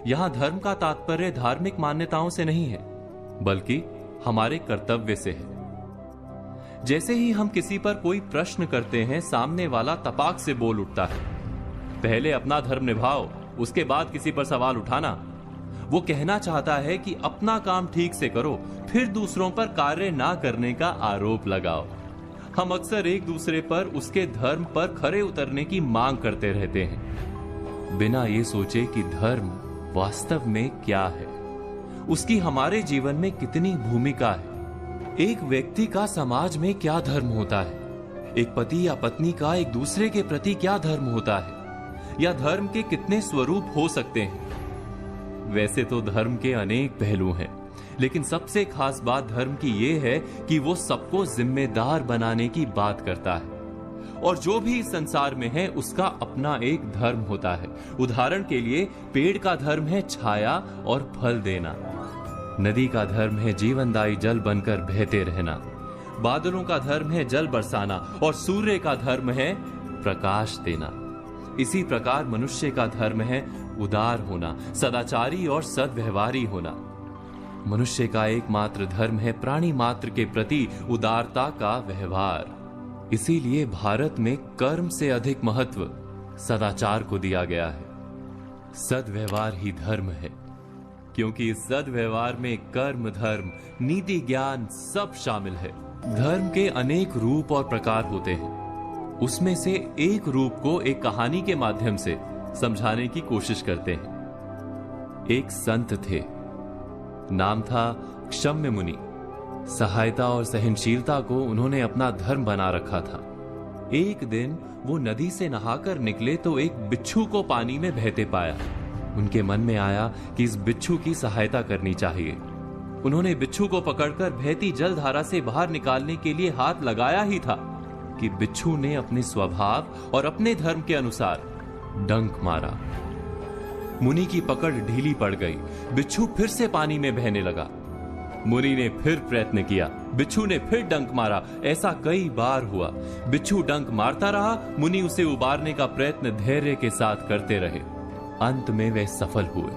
यहां धर्म का तात्पर्य धार्मिक मान्यताओं से नहीं है, बल्कि हमारे कर्तव्य से है। जैसे ही हम किसी पर कोई प्रश्न करते हैं, सामने वाला तपाक से बोल उठता है, पहले अपना धर्म निभाओ, उसके बाद किसी पर सवाल उठाना। वो कहना चाहता है कि अपना काम ठीक से करो, फिर दूसरों पर कार्य ना करने का आरोप लगाओ। हम अक्सर एक दूसरे पर उसके धर्म पर खरे उतरने की मांग करते रहते हैं, बिना ये सोचे कि धर्म वास्तव में क्या है, उसकी हमारे जीवन में कितनी भूमिका है। एक व्यक्ति का समाज में क्या धर्म होता है, एक पति या पत्नी का एक दूसरे के प्रति क्या धर्म होता है, या धर्म के कितने स्वरूप हो सकते हैं। वैसे तो धर्म के अनेक पहलू हैं, लेकिन सबसे खास बात धर्म की यह है कि वो सबको जिम्मेदार बनाने की बात करता है। और जो भी इस संसार में है उसका अपना एक धर्म होता है। उदाहरण के लिए, पेड़ का धर्म है छाया और फल देना, नदी का धर्म है जीवनदायी जल बनकर बहते रहना, बादलों का धर्म है जल बरसाना, और सूर्य का धर्म है प्रकाश देना। इसी प्रकार मनुष्य का धर्म है उदार होना, सदाचारी और सद्व्यवहारी होना। मनुष्य का एकमात्र धर्म है प्राणी मात्र के प्रति उदारता का व्यवहार। इसीलिए भारत में कर्म से अधिक महत्व सदाचार को दिया गया है। सद्व्यवहार ही धर्म है, क्योंकि इस सद्व्यवहार में कर्म, धर्म, नीति, ज्ञान सब शामिल है। धर्म के अनेक रूप और प्रकार होते हैं, उसमें से एक रूप को एक कहानी के माध्यम से समझाने की कोशिश करते हैं। एक संत थे, नाम था क्षम्य मुनि। सहायता और सहनशीलता को उन्होंने अपना धर्म बना रखा था। एक दिन वो नदी से नहाकर निकले तो एक बिच्छू को पानी में बहते पाया। उनके मन में आया कि इस बिच्छू की सहायता करनी चाहिए। उन्होंने बिच्छू को पकड़कर बहती जलधारा से बाहर निकालने के लिए हाथ लगाया ही था कि बिच्छू ने अपने स्वभाव और अपने धर्म के अनुसार डंक मारा। मुनि की पकड़ ढीली पड़ गई, बिच्छू फिर से पानी में बहने लगा। मुनि ने फिर प्रयत्न किया, बिच्छू ने फिर डंक मारा। ऐसा कई बार हुआ। बिच्छू डंक मारता रहा, मुनि उसे उबारने का प्रयत्न धैर्य के साथ करते रहे। अंत में वे सफल हुए।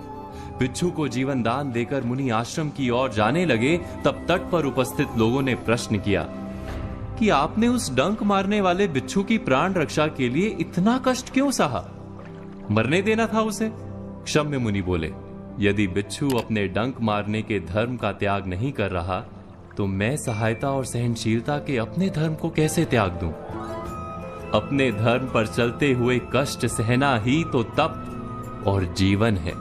बिच्छू को जीवन दान देकर मुनि आश्रम की ओर जाने लगे, तब तट पर उपस्थित लोगों ने प्रश्न किया कि आपने उस डंक मारने वाले बिच्छू की प्राण रक्षा के लिए इतना कष्ट क्यों सहा? मरने देना था उसे। क्षम्य मुनि बोले, यदि बिच्छू अपने डंक मारने के धर्म का त्याग नहीं कर रहा, तो मैं सहायता और सहनशीलता के अपने धर्म को कैसे त्याग दूं? अपने धर्म पर चलते हुए कष्ट सहना ही तो तप और जीवन है।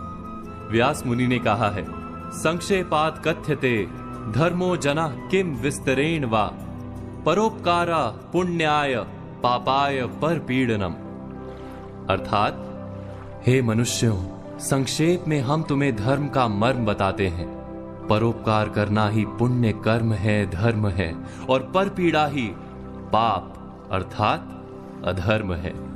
व्यास मुनि ने कहा है, संक्षेपात कथ्यते धर्मो जना किम विस्तरेण वा परोपकारा पुण्याय पापाय परपीड़नम। अर्थात, हे मनुष्यों, संक्षेप में हम तुम्हें धर्म का मर्म बताते हैं। परोपकार करना ही पुण्य कर्म है, धर्म है, और परपीड़ा ही पाप अर्थात अधर्म है।